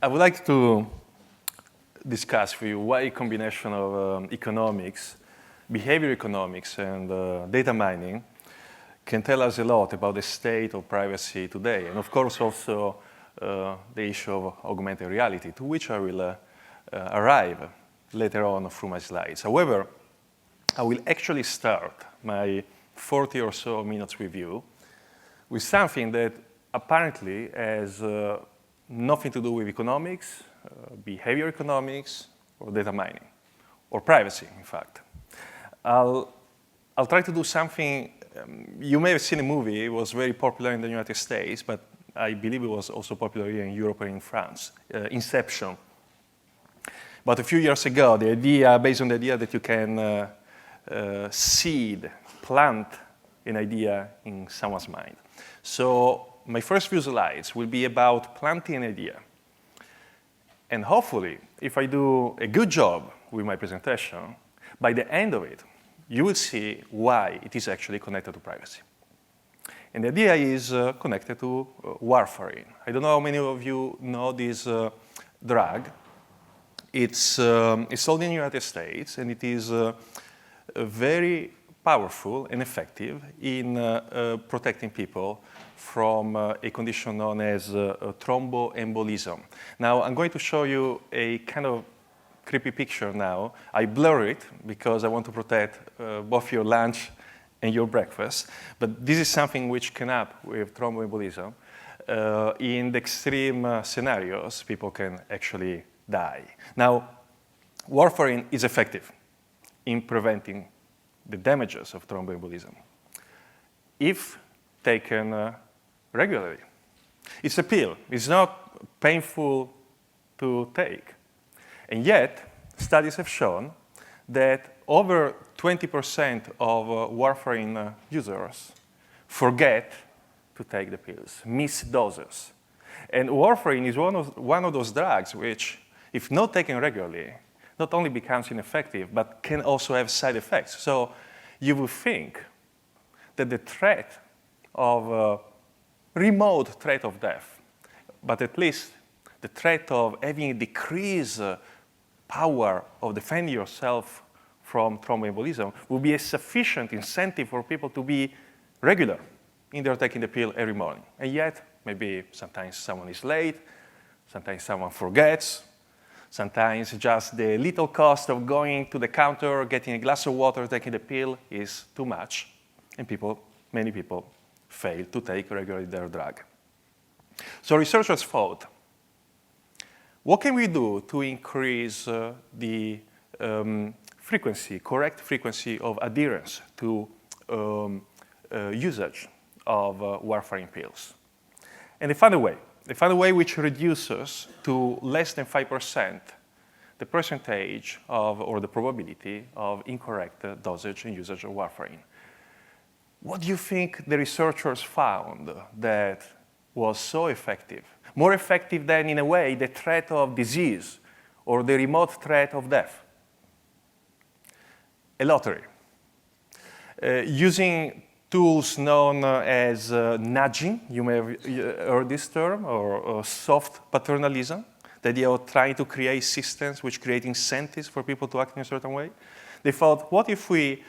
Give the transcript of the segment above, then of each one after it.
would like to discuss with you why a combination of economics, behavior economics, and data mining can tell us a lot about the state of privacy today, and of course also the issue of augmented reality, to which I will arrive later on through my slides. However, I will actually start my 40 or so minutes review with something that apparently has nothing to do with economics, behavior economics, or data mining, or privacy, in fact. I'll try to do something. You may have seen a movie. It was very popular in the United States, but I believe it was also popular here in Europe and in France, Inception. But a few years ago, the idea, based on the idea that you can seed, plant an idea in someone's mind. So my first few slides will be about planting an idea. And hopefully, if I do a good job with my presentation, by the end of it, you will see why it is actually connected to privacy. And the idea is connected to warfarin. I don't know how many of you know this drug. It's sold in the United States, and it is very powerful and effective in protecting people from a condition known as thromboembolism. Now, I'm going to show you a kind of creepy picture now. I blur it because I want to protect both your lunch and your breakfast. But this is something which can happen with thromboembolism. In the extreme scenarios, people can actually die. Now, warfarin is effective in preventing the damages of thromboembolism if taken regularly. It's a pill. It's not painful to take. And yet, studies have shown that over 20% of warfarin users forget to take the pills, miss doses. And warfarin is one of those drugs which, if not taken regularly, not only becomes ineffective, but can also have side effects. So you would think that the threat of remote threat of death, but at least the threat of having a decreased power of defending yourself from thromboembolism will be a sufficient incentive for people to be regular in their taking the pill every morning. And yet, maybe sometimes someone is late, sometimes someone forgets, sometimes just the little cost of going to the counter, getting a glass of water, taking the pill is too much, and many people fail to take regularly their drug. So researchers thought, what can we do to increase the correct frequency of adherence to usage of warfarin pills? And they found a way. They found a way which reduces to less than 5% the percentage of, or the probability of incorrect dosage and usage of warfarin. What do you think the researchers found that was so effective? More effective than, in a way, the threat of disease or the remote threat of death? A lottery. Using tools known as nudging, you may have heard this term, or soft paternalism, the idea of trying to create systems which create incentives for people to act in a certain way. They thought, what if we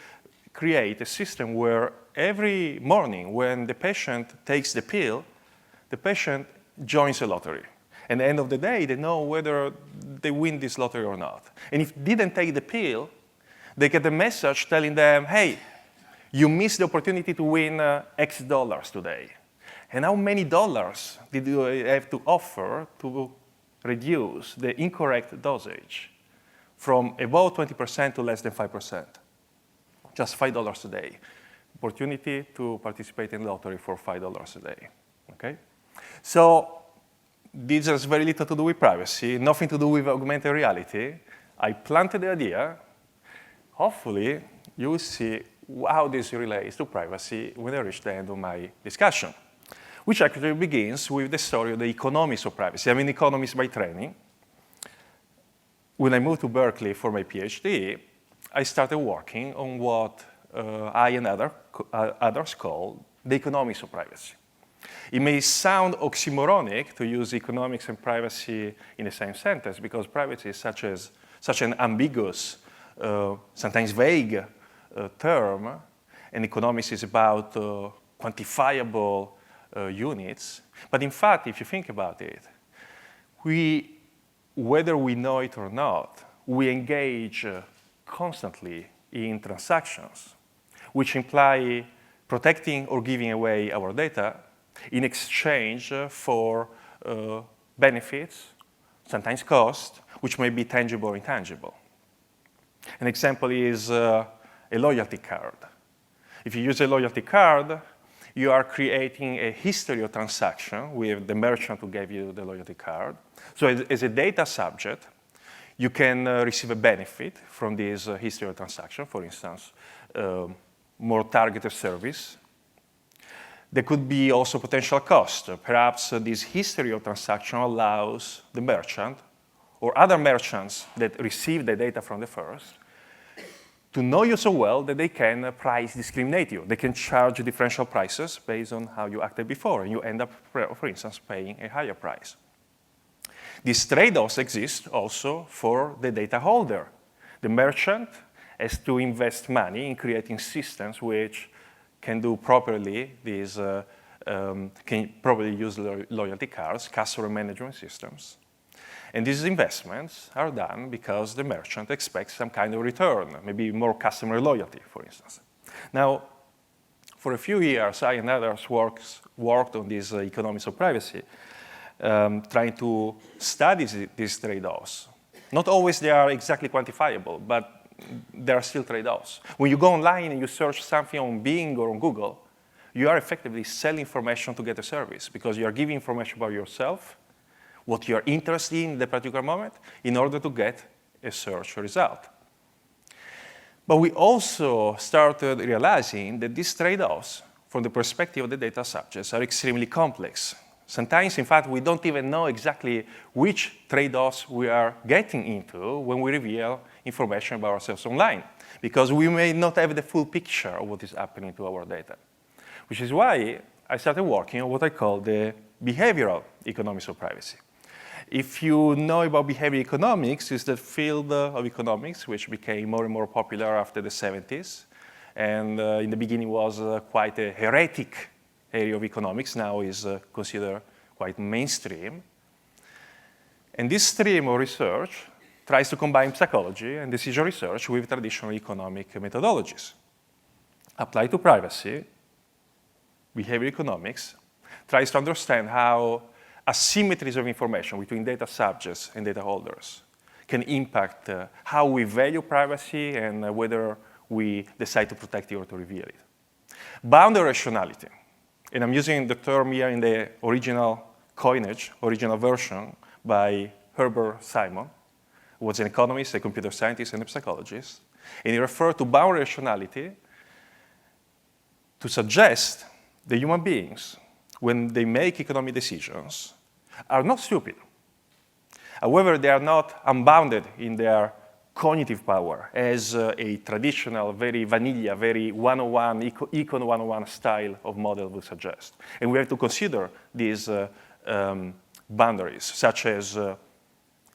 create a system where every morning when the patient takes the pill, the patient joins a lottery. And at the end of the day, they know whether they win this lottery or not. And if they didn't take the pill, they get a message telling them, hey, you missed the opportunity to win X dollars today. And how many dollars did you have to offer to reduce the incorrect dosage from above 20% to less than 5%? Just $5 a day. Opportunity to participate in the lottery for $5 a day. Okay? So this has very little to do with privacy, nothing to do with augmented reality. I planted the idea. Hopefully, you will see how this relates to privacy when I reach the end of my discussion, which actually begins with the story of the economics of privacy. I'm an economist by training. When I moved to Berkeley for my PhD, I started working on what I and others call the economics of privacy. It may sound oxymoronic to use economics and privacy in the same sentence because privacy is such an ambiguous, sometimes vague term, and economics is about quantifiable units. But in fact, if you think about it, whether we know it or not, we engage constantly in transactions, which imply protecting or giving away our data in exchange for benefits, sometimes cost, which may be tangible or intangible. An example is a loyalty card. If you use a loyalty card, you are creating a history of transaction with the merchant who gave you the loyalty card. So as a data subject, you can receive a benefit from this history of transaction, for instance, more targeted service. There could be also potential cost. Perhaps this history of transaction allows the merchant or other merchants that receive the data from the first to know you so well that they can price discriminate you. They can charge differential prices based on how you acted before, and you end up, for instance, paying a higher price. These trade-offs exist also for the data holder. The merchant has to invest money in creating systems which can do properly these, can properly use loyalty cards, customer management systems. And these investments are done because the merchant expects some kind of return, maybe more customer loyalty, for instance. Now, for a few years, I and others worked on these economics of privacy, trying to study these trade-offs. Not always they are exactly quantifiable, but there are still trade-offs. When you go online and you search something on Bing or on Google, you are effectively selling information to get a service because you are giving information about yourself, what you're interested in the particular moment, in order to get a search result. But we also started realizing that these trade-offs, from the perspective of the data subjects, are extremely complex. Sometimes, in fact, we don't even know exactly which trade-offs we are getting into when we reveal information about ourselves online, because we may not have the full picture of what is happening to our data. Which is why I started working on what I call the behavioral economics of privacy. If you know about behavior economics, it's the field of economics which became more and more popular after the 70s. And in the beginning was quite a heretic area of economics, now is considered quite mainstream. And this stream of research tries to combine psychology and decision research with traditional economic methodologies. Applied to privacy, behavior economics tries to understand how asymmetries of information between data subjects and data holders can impact how we value privacy and whether we decide to protect it or to reveal it. Boundary rationality, and I'm using the term here in the original coinage, original version by Herbert Simon, who was an economist, a computer scientist, and a psychologist. And he referred to boundary rationality to suggest that human beings, when they make economic decisions, are not stupid. However, they are not unbounded in their cognitive power as a traditional, very vanilla, very 101, Econ 101 style of model would suggest. And we have to consider these boundaries, such as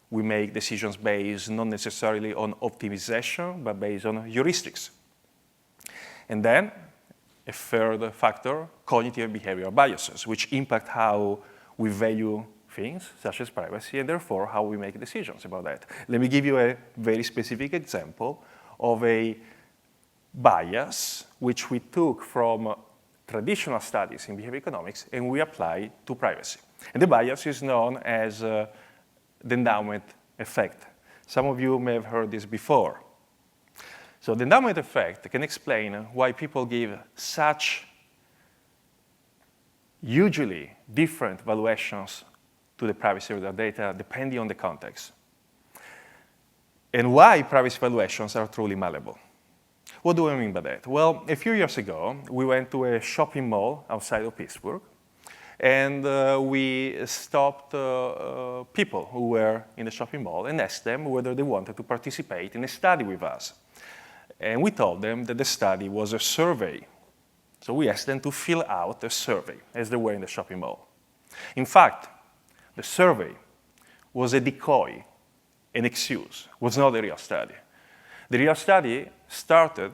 we make decisions based not necessarily on optimization, but based on heuristics. And then, a third factor, cognitive and behavioral biases, which impact how we value things, such as privacy, and therefore how we make decisions about that. Let me give you a very specific example of a bias which we took from traditional studies in behavior economics and we applied to privacy. And the bias is known as the endowment effect. Some of you may have heard this before. So the endowment effect can explain why people give such hugely different valuations to the privacy of their data depending on the context. And why privacy valuations are truly malleable. What do I mean by that? Well, a few years ago, we went to a shopping mall outside of Pittsburgh, and we stopped people who were in the shopping mall and asked them whether they wanted to participate in a study with us. And we told them that the study was a survey. So we asked them to fill out a survey, as they were in the shopping mall. In fact, the survey was a decoy, an excuse, was not a real study. The real study started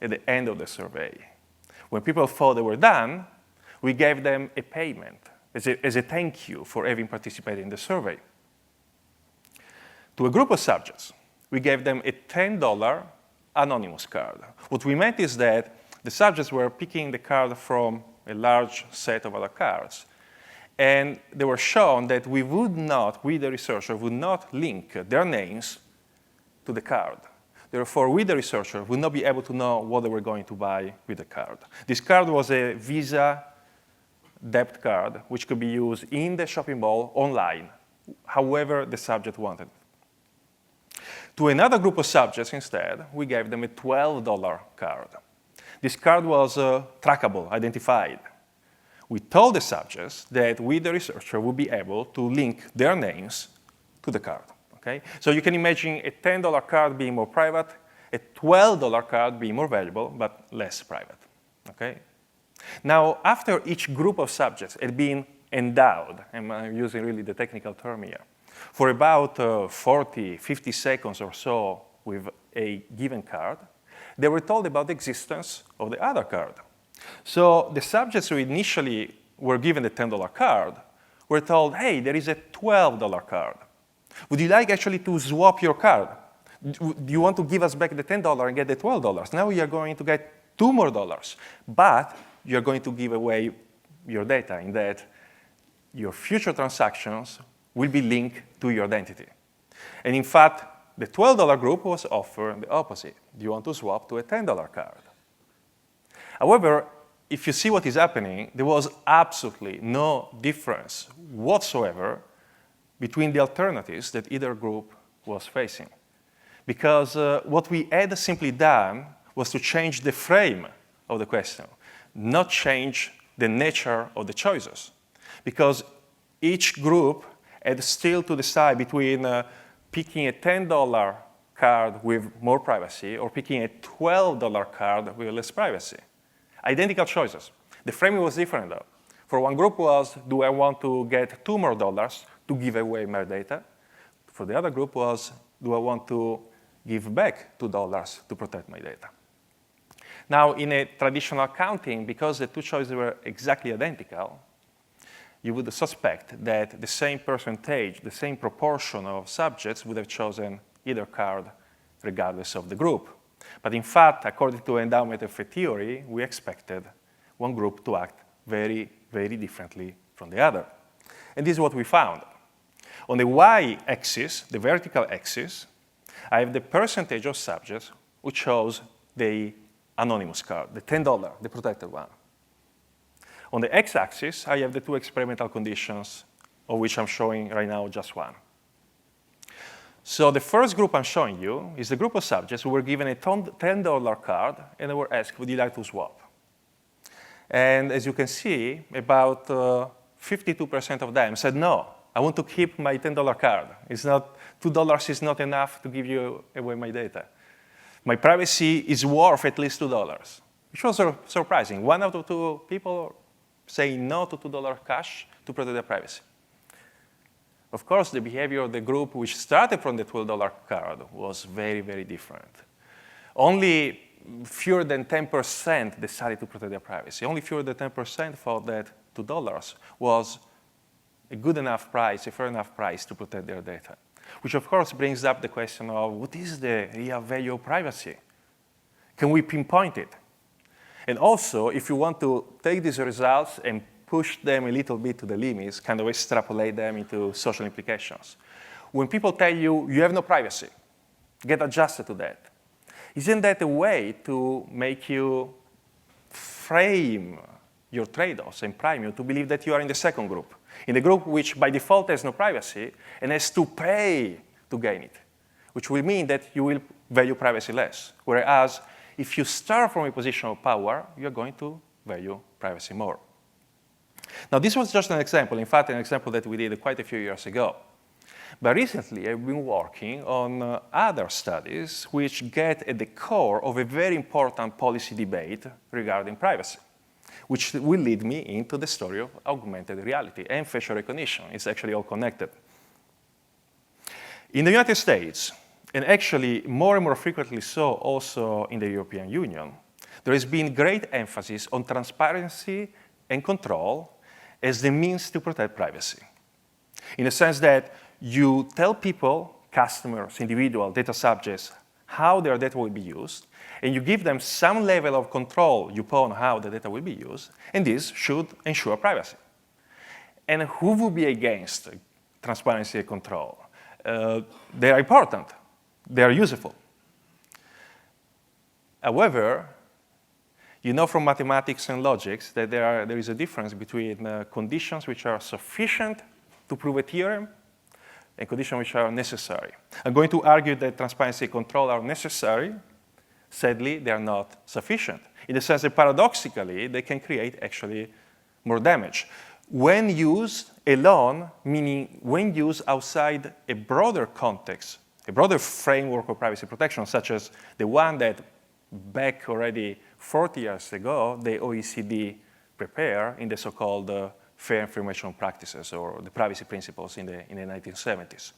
at the end of the survey. When people thought they were done, we gave them a payment as a thank you for having participated in the survey. To a group of subjects, we gave them a $10 anonymous card. What we meant is that the subjects were picking the card from a large set of other cards. And they were shown that we, the researcher, would not link their names to the card. Therefore, we, the researcher, would not be able to know what they were going to buy with the card. This card was a Visa debit card, which could be used in the shopping mall online, however the subject wanted. To another group of subjects, instead, we gave them a $12 card. This card was trackable, identified. We told the subjects that we, the researcher, would be able to link their names to the card. Okay? So you can imagine a $10 card being more private, a $12 card being more valuable, but less private. Okay? Now, after each group of subjects had been endowed, and I'm using really the technical term here, for about 40, 50 seconds or so with a given card, they were told about the existence of the other card. So the subjects who initially were given the $10 card were told, hey, there is a $12 card. Would you like actually to swap your card? Do you want to give us back the $10 and get the $12? Now you are going to get $2 more, but you're going to give away your data in that your future transactions will be linked to your identity. And in fact, the $12 group was offered the opposite. Do you want to swap to a $10 card? However, if you see what is happening, there was absolutely no difference whatsoever between the alternatives that either group was facing. Because what we had simply done was to change the frame of the question, not change the nature of the choices. Because each group had still to decide between picking a $10 card with more privacy or picking a $12 card with less privacy. Identical choices. The framing was different, though. For one group was, do I want to get $2 more to give away my data? For the other group was, do I want to give back $2 to protect my data? Now, in a traditional accounting, because the two choices were exactly identical, you would suspect that the same percentage, the same proportion of subjects would have chosen either card regardless of the group. But in fact, according to endowment effect theory, we expected one group to act very, very differently from the other. And this is what we found. On the y-axis, the vertical axis, I have the percentage of subjects who chose the anonymous card, the $10, the protected one. On the x-axis, I have the two experimental conditions, of which I'm showing right now just one. So the first group I'm showing you is the group of subjects who were given a $10 card, and they were asked, would you like to swap? And as you can see, about 52% of them said, no, I want to keep my $10 card. It's not, $2 is not enough to give you away my data. My privacy is worth at least $2, which was surprising. 1 out of 2 people saying no to $2 cash to protect their privacy. Of course, the behavior of the group which started from the $12 card was very, very different. Only fewer than 10% decided to protect their privacy. Only fewer than 10% thought that $2 was a good enough price, a fair enough price to protect their data. Which, of course, brings up the question of what is the real value of privacy? Can we pinpoint it? And also, if you want to take these results and push them a little bit to the limits, kind of extrapolate them into social implications. When people tell you, you have no privacy, get adjusted to that. Isn't that a way to make you frame your trade-offs and prime you to believe that you are in the second group, in the group which by default has no privacy and has to pay to gain it, which will mean that you will value privacy less. Whereas if you start from a position of power, you're going to value privacy more. Now, this was just an example. In fact, an example that we did quite a few years ago. But recently, I've been working on other studies which get at the core of a very important policy debate regarding privacy. which will lead me into the story of augmented reality and facial recognition. It's actually all connected. In the United States, and actually more and more frequently so also in the European Union, there has been great emphasis on transparency and control as the means to protect privacy. In the sense that you tell people, customers, individual data subjects, how their data will be used, and you give them some level of control upon how the data will be used, and this should ensure privacy. And who would be against transparency and control? They are important. They are useful. However, you know from mathematics and logics that there is a difference between conditions which are sufficient to prove a theorem and conditions which are necessary. I'm going to argue that transparency and control are necessary. Sadly, they are not sufficient, in the sense that paradoxically, they can create actually more damage. When used alone, meaning when used outside a broader context, a broader framework of privacy protection, such as the one that back already 40 years ago, the OECD prepared in the so-called fair information practices, or the privacy principles in the 1970s.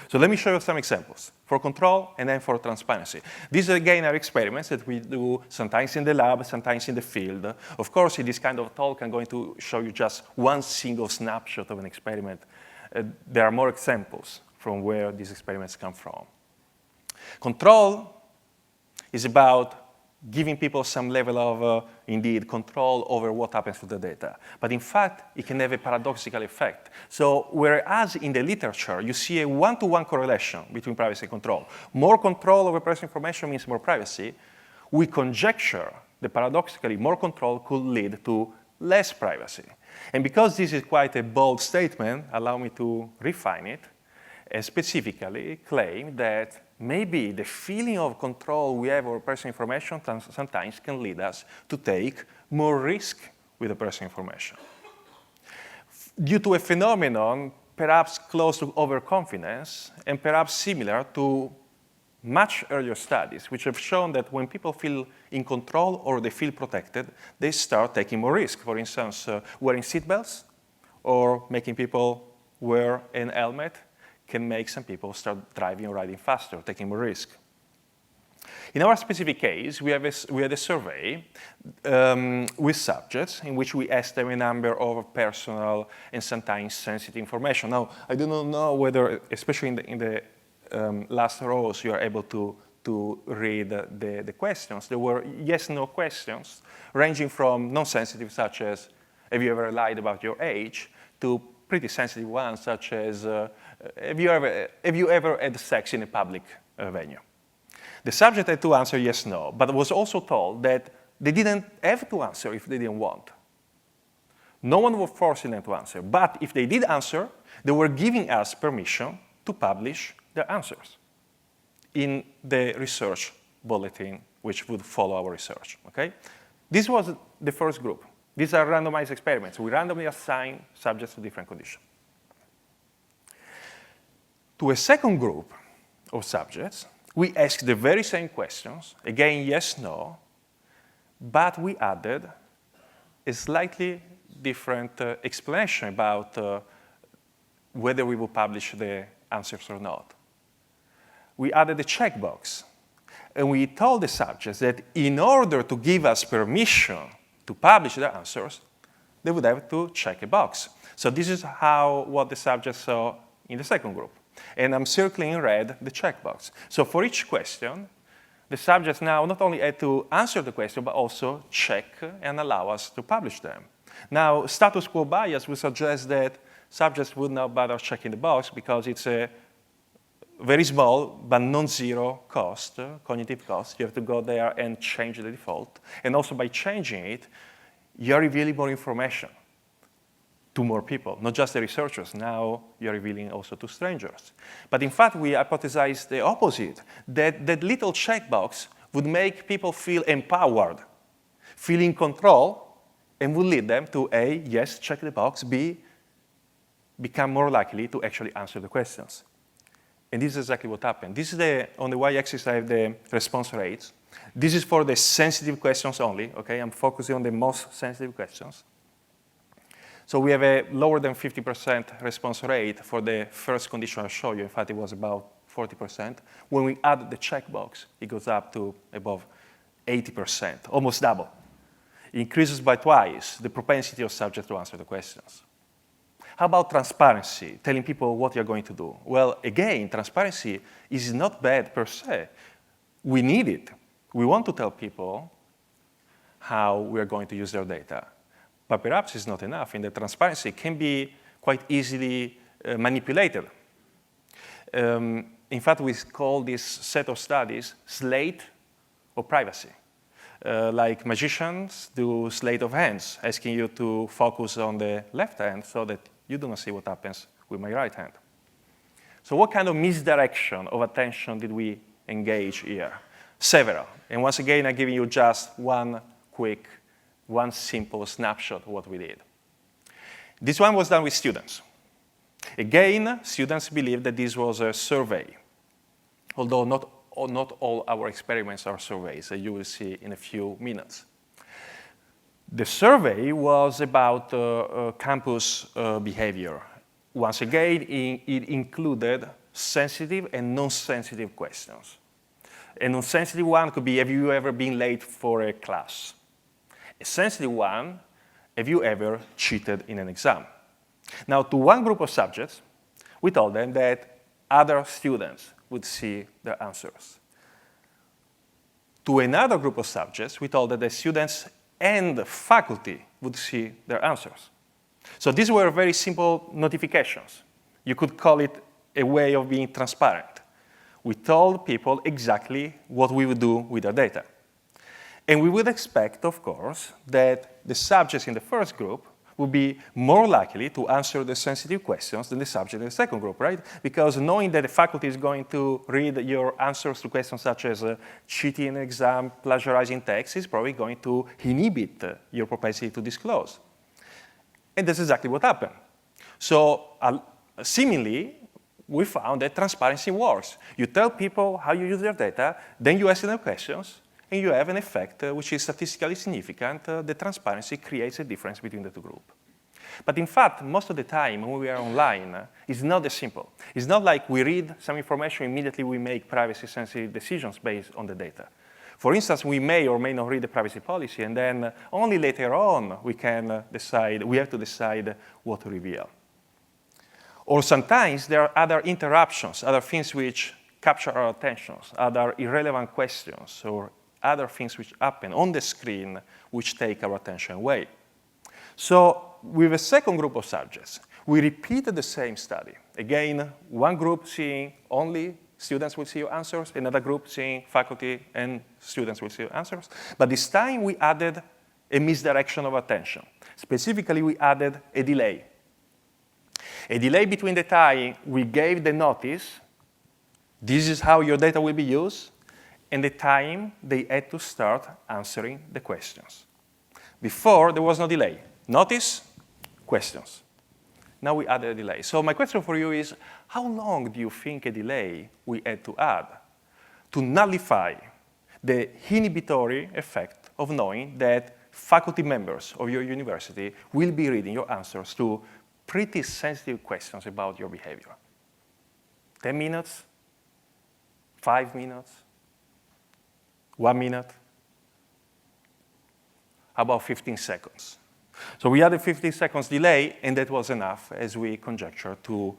So let me show you some examples for control and then for transparency. These, again, are experiments that we do sometimes in the lab, sometimes in the field. Of course, in this kind of talk, I'm going to show you just one single snapshot of an experiment. There are more examples from where these experiments come from. Control is about giving people some level of, indeed, control over what happens to the data. But in fact, it can have a paradoxical effect. So whereas in the literature, you see a one-to-one correlation between privacy and control, more control over personal information means more privacy, we conjecture that paradoxically more control could lead to less privacy. And because this is quite a bold statement, allow me to refine it, and specifically claim that maybe the feeling of control we have over personal information sometimes can lead us to take more risk with the personal information. Due to a phenomenon perhaps close to overconfidence and perhaps similar to much earlier studies, which have shown that when people feel in control or they feel protected, they start taking more risk. For instance, wearing seatbelts or making people wear an helmet can make some people start driving or riding faster, taking more risk. In our specific case, we had a survey with subjects in which we asked them a number of personal and sometimes sensitive information. Now, I do not know whether, especially in the last rows, you are able to read the questions. There were yes-no questions, ranging from non-sensitive, such as, have you ever lied about your age, to pretty sensitive ones, such as, have you ever had sex in a public venue? The subject had to answer yes, no, but was also told that they didn't have to answer if they didn't want. No one was forcing them to answer, but if they did answer, they were giving us permission to publish their answers in the research bulletin, which would follow our research, okay? This was the first group. These are randomized experiments. We randomly assign subjects to different conditions. To a second group of subjects, we asked the very same questions, again, yes, no, but we added a slightly different explanation about whether we will publish the answers or not. We added a checkbox, and we told the subjects that in order to give us permission to publish their answers, they would have to check a box. So this is what the subjects saw in the second group. And I'm circling in red the checkbox. So for each question, the subjects now not only had to answer the question, but also check and allow us to publish them. Now, status quo bias would suggest that subjects would not bother checking the box because it's a very small but non-zero cost, cognitive cost. You have to go there and change the default. And also by changing it, you're revealing more information to more people, not just the researchers. Now you're revealing also to strangers. But in fact, we hypothesized the opposite, that that little checkbox would make people feel empowered, feel in control, and would lead them to A, yes, check the box, B, become more likely to actually answer the questions. And this is exactly what happened. This is on the y-axis, I have the response rates. This is for the sensitive questions only, okay? I'm focusing on the most sensitive questions. So we have a lower than 50% response rate for the first condition I showed you. In fact, it was about 40%. When we add the checkbox, it goes up to above 80%, almost double. It increases by twice the propensity of subjects to answer the questions. How about transparency, telling people what you're going to do? Well, again, transparency is not bad per se. We need it. We want to tell people how we are going to use their data. But perhaps it's not enough, and the transparency can be quite easily manipulated. In fact, we call this set of studies sleight of privacy. Like magicians do sleight of hands, asking you to focus on the left hand so that you do not see what happens with my right hand. So what kind of misdirection of attention did we engage here? Several. And once again, I'm giving you just one simple snapshot of what we did. This one was done with students. Again, students believed that this was a survey, although not all our experiments are surveys, as you will see in a few minutes. The survey was about campus behavior. Once again, it included sensitive and non-sensitive questions. A non-sensitive one could be, have you ever been late for a class? A sensitive one, have you ever cheated in an exam? Now, to one group of subjects, we told them that other students would see their answers. To another group of subjects, we told that the students and the faculty would see their answers. So these were very simple notifications. You could call it a way of being transparent. We told people exactly what we would do with their data. And we would expect, of course, that the subjects in the first group would be more likely to answer the sensitive questions than the subject in the second group, right? Because knowing that the faculty is going to read your answers to questions such as cheating in an exam, plagiarizing text, is probably going to inhibit your propensity to disclose. And that's exactly what happened. So seemingly, we found that transparency works. You tell people how you use their data, then you ask them questions, and you have an effect which is statistically significant. The transparency creates a difference between the two groups. But in fact, most of the time when we are online, it's not as simple. It's not like we read some information, immediately we make privacy-sensitive decisions based on the data. For instance, we may or may not read the privacy policy, and then only later on we have to decide what to reveal. Or sometimes there are other interruptions, other things which capture our attentions, other irrelevant questions, or other things which happen on the screen which take our attention away. So with a second group of subjects, we repeated the same study. Again, one group seeing only students will see your answers, another group seeing faculty and students will see your answers. But this time we added a misdirection of attention. Specifically, we added a delay. A delay between the time we gave the notice, this is how your data will be used, and the time they had to start answering the questions. Before, there was no delay. Notice, questions. Now we added a delay. So my question for you is, how long do you think a delay we had to add to nullify the inhibitory effect of knowing that faculty members of your university will be reading your answers to pretty sensitive questions about your behavior? 10 minutes? 5 minutes? 1 minute? How about 15 seconds? So we had a 15 seconds delay, and that was enough, as we conjectured, to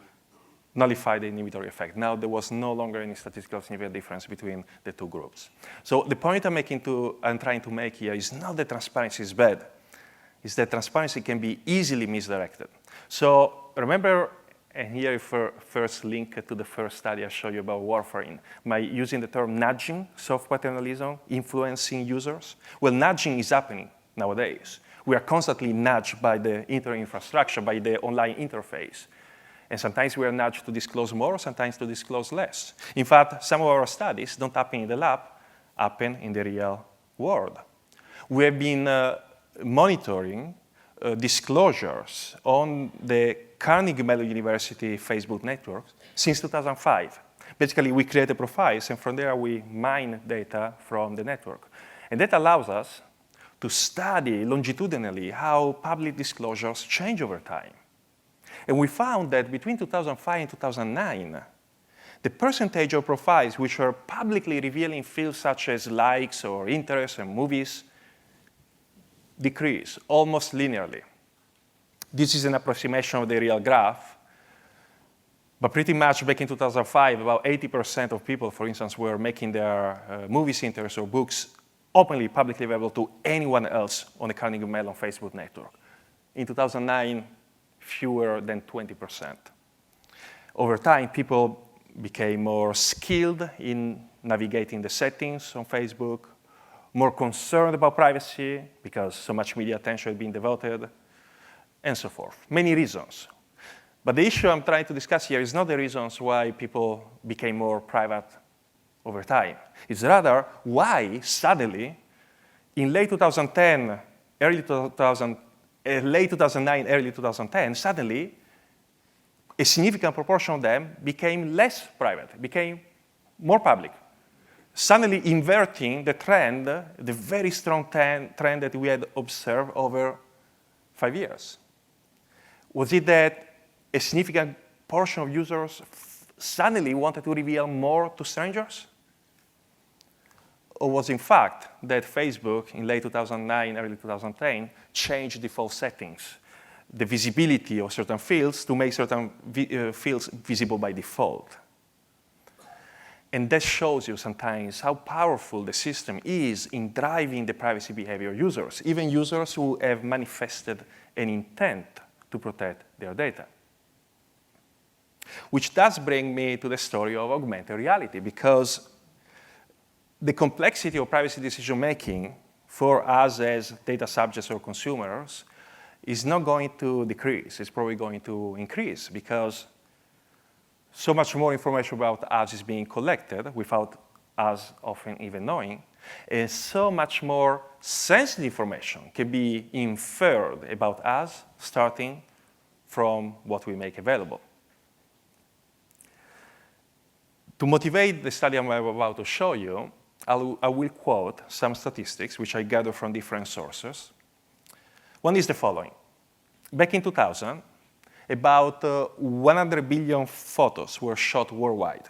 nullify the inhibitory effect. Now there was no longer any statistical significant difference between the two groups. So the point I'm trying to make here is not that transparency is bad. It's that transparency can be easily misdirected. So remember, and here first link to the first study I showed you about warfarin, by using the term nudging, soft paternalism, influencing users. Well, nudging is happening nowadays. We are constantly nudged by the internet infrastructure, by the online interface. And sometimes we are nudged to disclose more, sometimes to disclose less. In fact, some of our studies don't happen in the lab, happen in the real world. We have been monitoring disclosures on the Carnegie Mellon University Facebook network since 2005. Basically, we create a profiles, and from there we mine data from the network. And that allows us to study longitudinally how public disclosures change over time. And we found that between 2005 and 2009, the percentage of profiles which were publicly revealing fields such as likes or interests and movies decreased almost linearly. This is an approximation of the real graph. But pretty much back in 2005, about 80% of people, for instance, were making their movies interests or books openly, publicly available to anyone else on the Carnegie Mellon Facebook network. In 2009, fewer than 20%. Over time, people became more skilled in navigating the settings on Facebook, more concerned about privacy because so much media attention had been devoted, and so forth. Many reasons. But the issue I'm trying to discuss here is not the reasons why people became more private over time. It's rather why suddenly, in late 2010, late 2009, early 2010, suddenly, a significant proportion of them became less private, became more public, suddenly inverting the trend, the very strong trend that we had observed over 5 years. Was it that a significant portion of users suddenly wanted to reveal more to strangers? Or was in fact that Facebook in late 2009, early 2010 changed default settings, the visibility of certain fields to make certain fields visible by default? And that shows you sometimes how powerful the system is in driving the privacy behavior of users, even users who have manifested an intent to protect their data. Which does bring me to the story of augmented reality, because the complexity of privacy decision-making for us as data subjects or consumers is not going to decrease. It's probably going to increase because so much more information about us is being collected without us often even knowing, and so much more sensitive information can be inferred about us starting from what we make available. To motivate the study I'm about to show you, I will quote some statistics which I gathered from different sources. One is the following. Back in 2000, about 100 billion photos were shot worldwide.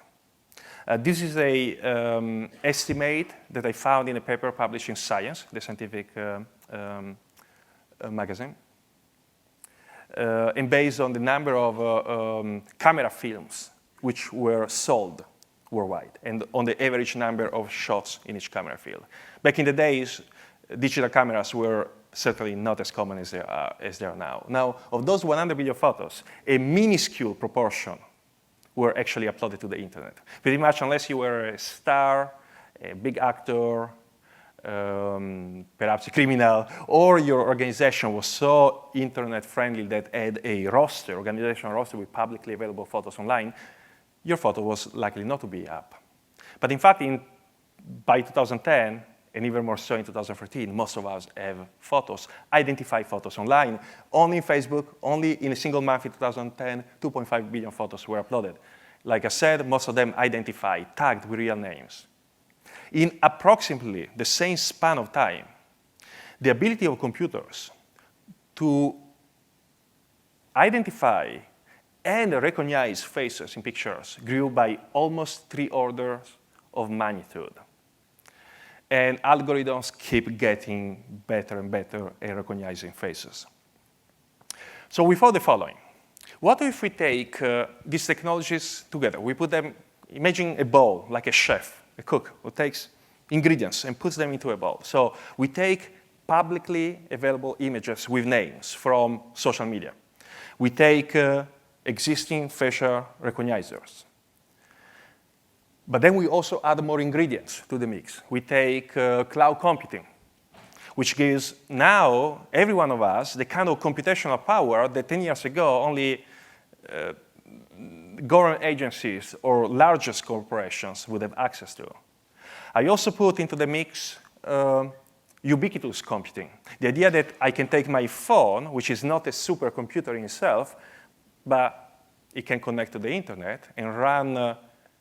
This is an estimate that I found in a paper published in Science, the scientific magazine, and based on the number of camera films which were sold worldwide, and on the average number of shots in each camera field. Back in the days, digital cameras were certainly not as common as they are now. Now, of those 100 billion photos, a minuscule proportion were actually uploaded to the internet. Pretty much unless you were a star, a big actor, perhaps a criminal, or your organization was so internet-friendly that had a roster, organizational roster with publicly available photos online, your photo was likely not to be up. But in fact, by 2010, and even more so in 2013, most of us have photos, identified photos online. Only in Facebook, only in a single month in 2010, 2.5 billion photos were uploaded. Like I said, most of them identified, tagged with real names. In approximately the same span of time, the ability of computers to identify and recognize faces in pictures grew by almost 3 orders of magnitude. And algorithms keep getting better and better at recognizing faces. So we thought the following. What if we take these technologies together? We put them, imagine a bowl, like a chef, a cook, who takes ingredients and puts them into a bowl. So we take publicly available images with names from social media. We take existing facial recognizers. But then we also add more ingredients to the mix. We take cloud computing, which gives now every one of us the kind of computational power that 10 years ago only government agencies or largest corporations would have access to. I also put into the mix ubiquitous computing, the idea that I can take my phone, which is not a supercomputer in itself, but it can connect to the internet and run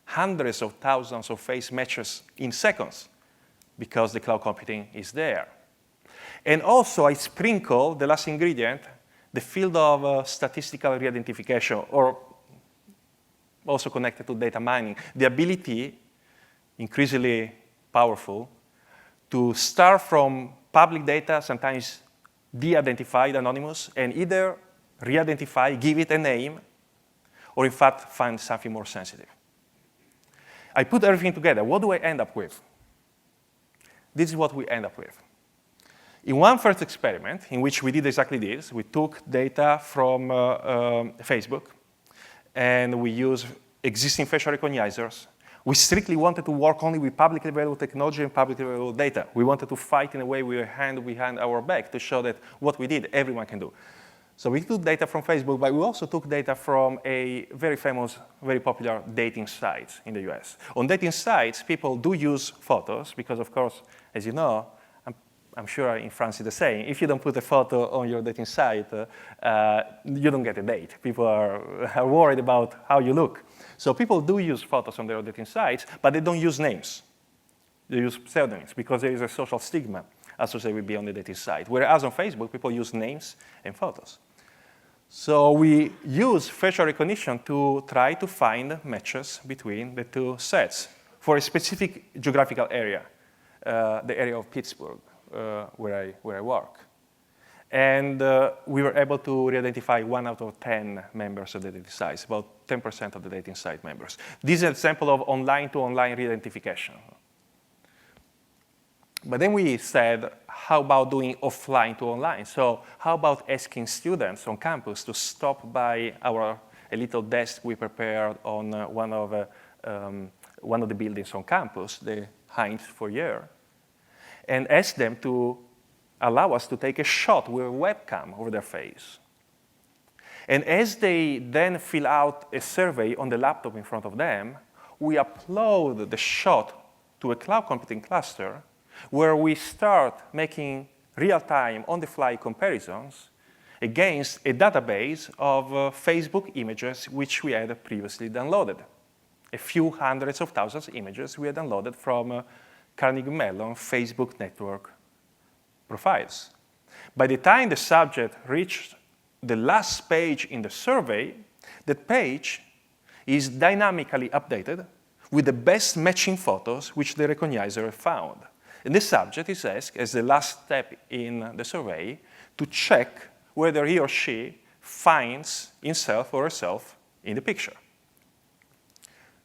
hundreds of thousands of face matches in seconds because the cloud computing is there. And also, I sprinkle the last ingredient, the field of statistical re-identification, or also connected to data mining, the ability, increasingly powerful, to start from public data, sometimes de-identified, anonymous, and either re-identify, give it a name, or in fact, find something more sensitive. I put everything together. What do I end up with? This is what we end up with. In one first experiment, in which we did exactly this, we took data from Facebook, and we used existing facial recognizers. We strictly wanted to work only with publicly available technology and publicly available data. We wanted to fight in a way with a hand behind our back to show that what we did, everyone can do. So we took data from Facebook, but we also took data from a very famous, very popular dating site in the US. On dating sites, people do use photos because, of course, as you know, I'm sure in France it's the same. If you don't put a photo on your dating site, you don't get a date. People are worried about how you look. So people do use photos on their dating sites, but they don't use names. They use pseudonyms because there is a social stigma associated with being on the dating site. Whereas on Facebook, people use names and photos. So we use facial recognition to try to find matches between the two sets for a specific geographical area, the area of Pittsburgh, where I work. And we were able to re-identify 1 out of 10 members of the dating sites, about 10% of the dating site members. This is an example of online-to-online re-identification. But then we said, how about doing offline to online? So how about asking students on campus to stop by a little desk we prepared on one of the buildings on campus, the Heinz Foyer, and ask them to allow us to take a shot with a webcam over their face. And as they then fill out a survey on the laptop in front of them, we upload the shot to a cloud computing cluster where we start making real-time, on-the-fly comparisons against a database of Facebook images which we had previously downloaded. A few hundreds of thousands of images we had downloaded from Carnegie Mellon Facebook network profiles. By the time the subject reached the last page in the survey, that page is dynamically updated with the best matching photos which the recognizer found. And the subject is asked, as the last step in the survey, to check whether he or she finds himself or herself in the picture.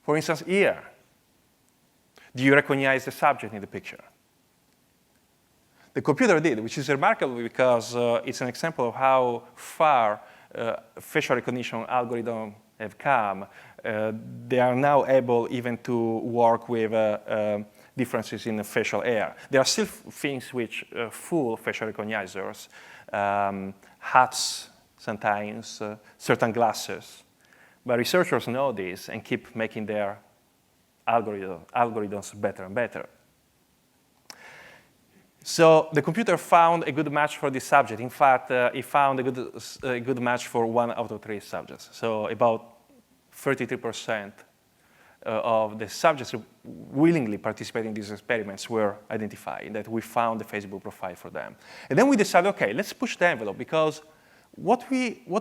For instance, here, do you recognize the subject in the picture? The computer did, which is remarkable because it's an example of how far facial recognition algorithms have come. They are now able even to work with differences in the facial hair. There are still things which fool facial recognizers, hats sometimes, certain glasses. But researchers know this and keep making their algorithms better and better. So the computer found a good match for this subject. In fact, it found a good match for 1 out of 3 subjects. So about 33% of the subjects willingly participating in these experiments were identified, that we found the Facebook profile for them. And then we decided, OK, let's push the envelope, because what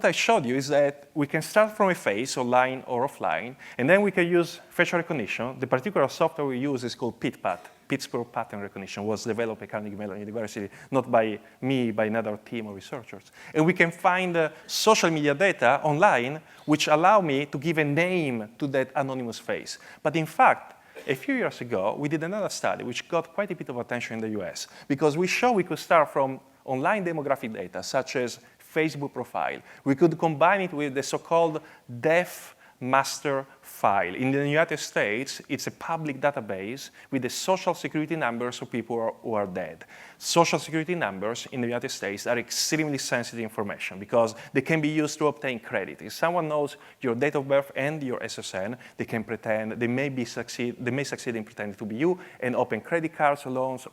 I showed you is that we can start from a face, online or offline, and then we can use facial recognition. The particular software we use is called PITPAT, Pittsburgh Pattern Recognition, was developed at Carnegie Mellon University, not by me, by another team of researchers. And we can find social media data online which allow me to give a name to that anonymous face. But in fact, a few years ago, we did another study which got quite a bit of attention in the US, because we showed we could start from online demographic data, such as Facebook profile. We could combine it with the so-called deaf master file. In the United States, it's a public database with the social security numbers of people who are dead. Social security numbers in the United States are extremely sensitive information because they can be used to obtain credit. If someone knows your date of birth and your SSN, they can pretend, they may succeed in pretending to be you and open credit cards, loans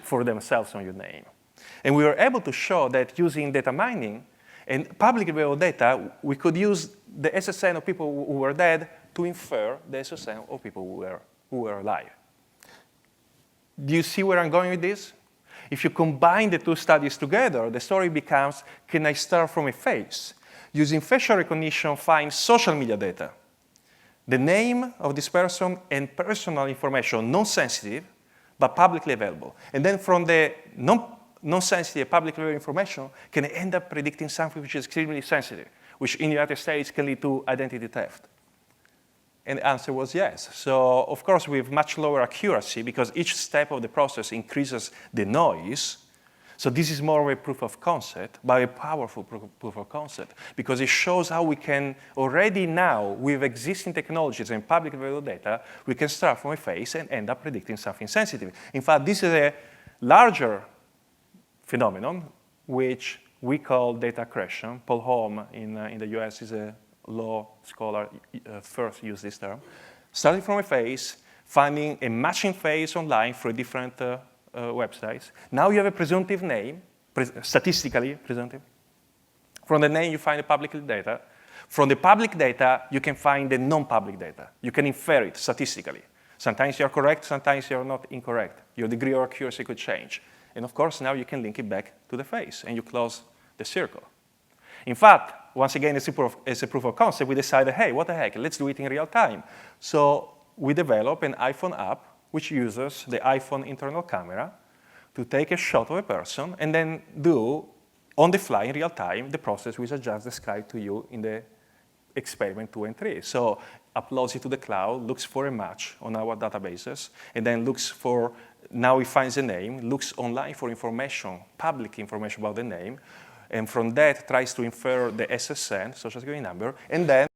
for themselves on your name. And we were able to show that using data mining And publicly available data, we could use the SSN of people who were dead to infer the SSN of people who were alive. Do you see where I'm going with this? If you combine the two studies together, the story becomes, can I start from a face? Using facial recognition, find social media data. The name of this person and personal information, non-sensitive, but publicly available. And then from the non-sensitive, publicly available information, can end up predicting something which is extremely sensitive, which in the United States can lead to identity theft. And the answer was yes. So of course, with much lower accuracy, because each step of the process increases the noise. So this is more of a proof of concept, but a powerful proof of concept, because it shows how we can already now, with existing technologies and public available data, we can start from a face and end up predicting something sensitive. In fact, this is a larger phenomenon, which we call data aggregation. Paul Holm in the US is a law scholar, first used this term. Starting from a face, finding a matching face online for different websites. Now you have a presumptive name, statistically presumptive. From the name, you find the public data. From the public data, you can find the non-public data. You can infer it statistically. Sometimes you're correct, sometimes you're not incorrect. Your degree of accuracy could change. And of course, now you can link it back to the face, and you close the circle. In fact, once again, as a proof of concept, we decided, hey, what the heck, let's do it in real time. So we developed an iPhone app which uses the iPhone internal camera to take a shot of a person and then do, on the fly in real time, the process which I just described to you in the experiment 2 and 3. So uploads it to the cloud, looks for a match on our databases, and then looks for, now he finds a name, looks online for information, public information about the name, and from that tries to infer the SSN, social security number, and then